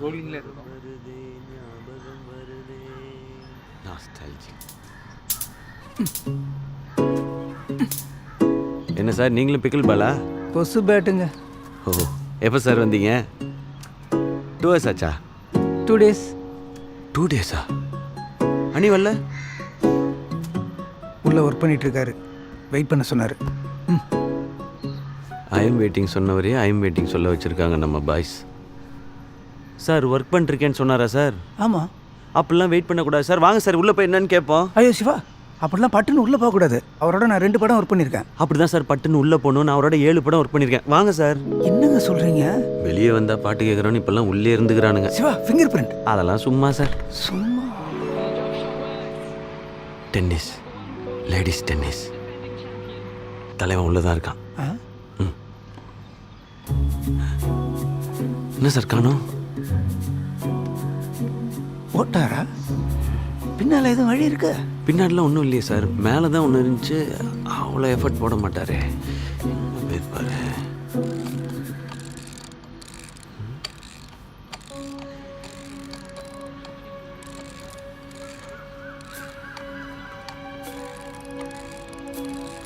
ரோலிங்ல இருக்கும். என்ன சார் நீங்களும் பிக்கிள் பாலா? கொசு பேட்டுங்க. ஓ எப்போ சார் வந்தீங்க? 2 hours ஆச்சா? 2 days. 2 days-ஆ? அனி வரல? உள்ளே ஒர்க் பண்ணிட்டு இருக்காரு, வெயிட் பண்ண சொன்னார். ஐ எம் வெயிட்டிங் சொன்னவரே ஐ எம் வெயிட்டிங் சொல்ல வச்சுருக்காங்க நம்ம பாய்ஸ். சார் ஒர்க் பண்ணிருக்கேன்னு சொன்னாரா சார்? ஆமாம். அப்படிலாம் வெயிட் பண்ணக்கூடாது சார். வாங்க சார் உள்ளே போய் என்னன்னு கேட்போம். ஐயோ சிவா, அப்படிலாம் பட்டுன்னு உள்ளே போகக்கூடாது. அவரோட நான் 2 படம் ஒர்க் பண்ணியிருக்கேன். அப்படி தான் சார் பட்டுன்னு உள்ளே போகணும். நான் அவரோட 7 படம் ஒர்க் பண்ணியிருக்கேன். வாங்க சார். என்னங்க சொல்கிறீங்க? வெளியே வந்தால் பாட்டு கேட்குறோன்னு இப்போல்லாம் உள்ளே இருந்துக்கிறானுங்க. சிவா, ஃபிங்கர் பிரிண்ட் அதெல்லாம் சும்மா சார். சும்மா. Tennis, ladies tennis. தலைவன் உள்ளே தான் இருக்கான். என்ன சார் காணோம்? ஓட்டாரா? பின்னால் எதுவும் வழி இருக்கு? பின்னாடிலாம் ஒன்றும் இல்லையே சார். மேலே தான் ஒன்று இருந்துச்சு. அவ்வளோ எஃபர்ட் போட மாட்டாரே. போயிருப்பாரு.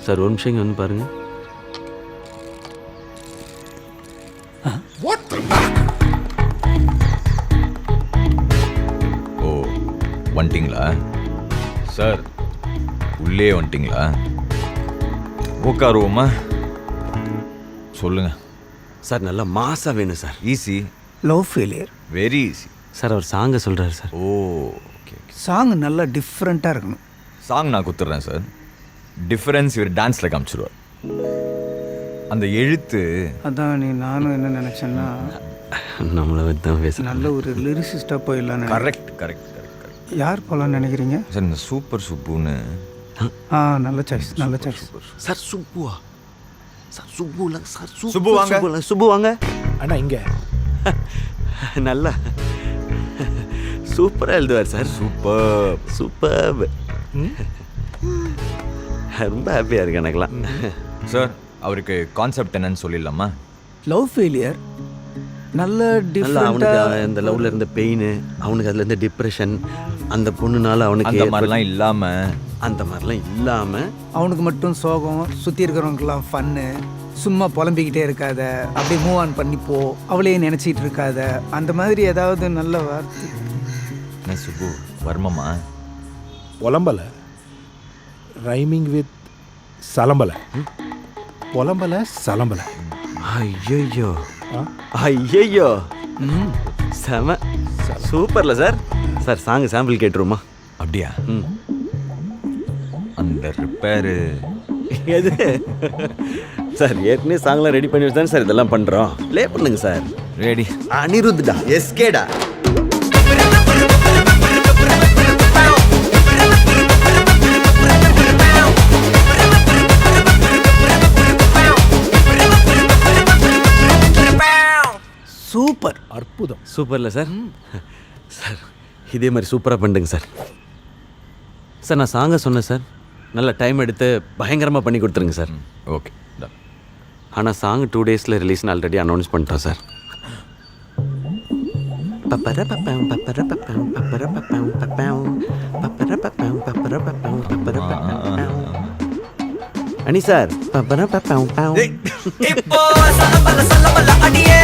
சார் ஒரு நிமிஷம் இங்கே வந்து பாருங்க. ஓ வந்துட்டிங்களா சார்? உள்ளே வந்துட்டிங்களா? உட்காருவோமா? சொல்லுங்க சார் நல்லா மாசாக வேணும் sir. Easy. Love failure. Very easy. Sir அவர் சாங்கை சொல்கிறார் சார். ஓ ஓகே ஓகே. சாங் நல்லா டிஃப்ரெண்ட்டாக இருக்கணும். சாங் நான் கொடுத்துட்றேன் சார். டிஃபரன்ஸ் இவர் டான்ஸில் காமிச்சிடுவார். அந்த எழுத்து அதான் நானும் என்ன நினச்சேன்னா, நம்மளை வந்து தான் பேசுகிறேன். நல்ல ஒரு லிரிசிஸ்டாக போயிடலான்னு. Correct correct correct correct. யார் போகலான்னு நினைக்கிறீங்க சார்? இந்த சூப்பர் சுப்புன்னு. நல்ல சாய்ஸ், நல்ல சாய்ஸ். சார் சுப்புவா? சார் சுப்புல சார் சுப்பு வாங்க. சுப்பு வாங்க அண்ணா இங்கே நல்லா சூப்பராக எழுதுவார் சார். Super super. ரொம்ப ஹாப்பியாக இருக்கு எனக்குலாம். சார் அவருக்கு கான்செப்ட் என்னன்னு சொல்லிடலாமா? லவ் ஃபெயிலியர் நல்ல நல்லா அவனுக்கு டிஃப்ரெண்ட்டாக. அந்த லவ்ல இருந்த பெயின், அவனுக்கு அதில் இருந்த டிப்ரெஷன், அந்த பொண்ணுனால அவனுக்கு அந்த மாதிரிலாம் இல்லாமல் அந்த மாதிரிலாம் இல்லாமல் அவனுக்கு மட்டும் சோகம், சுற்றி இருக்கிறவங்களுக்கெல்லாம் ஃபன்னு. சும்மா புலம்பிக்கிட்டே இருக்காத, அப்படியே மூவ் ஆன் பண்ணிப்போ, அவளையே நினச்சிட்டு இருக்காத, அந்த மாதிரி ஏதாவது நல்ல வார்த்தை. என்ன சுப்பு வர்மமா? பொலம்பலை ரைமிங் வித் சலம்பலை. பொலம்பலை சலம்பலை. ஐயோ ஐயோ செம சூப்பர்ல சார். சார் சாங் சாம்பிள் கேட்டுருமா? அப்படியா? ம் அந்த ரிப்பேரு எது சார்? ஏற்கனவே சாங்லாம் ரெடி பண்ணி வச்சு தானே சார் இதெல்லாம் பண்ணுறோம். ப்ளே பண்ணுங்க சார். ரெடி. அனிருத்தா எஸ்கேடா. சூப்பர், அற்புதம். சூப்பர்ல சார். சார் இதே மாதிரி சூப்பராக பண்ணுங்க சார். சார் நான் சாங்கை சொன்னேன் சார். நல்ல டைம் எடுத்து பயங்கரமாக பண்ணி கொடுத்துருங்க சார். Okay done. ஆனால் சாங் 2 days ரிலீஸ்னு ஆல்ரெடி அனௌன்ஸ் பண்ணிட்டோம் சார். அனி சார் இப்போ சலபல சலபல அடியே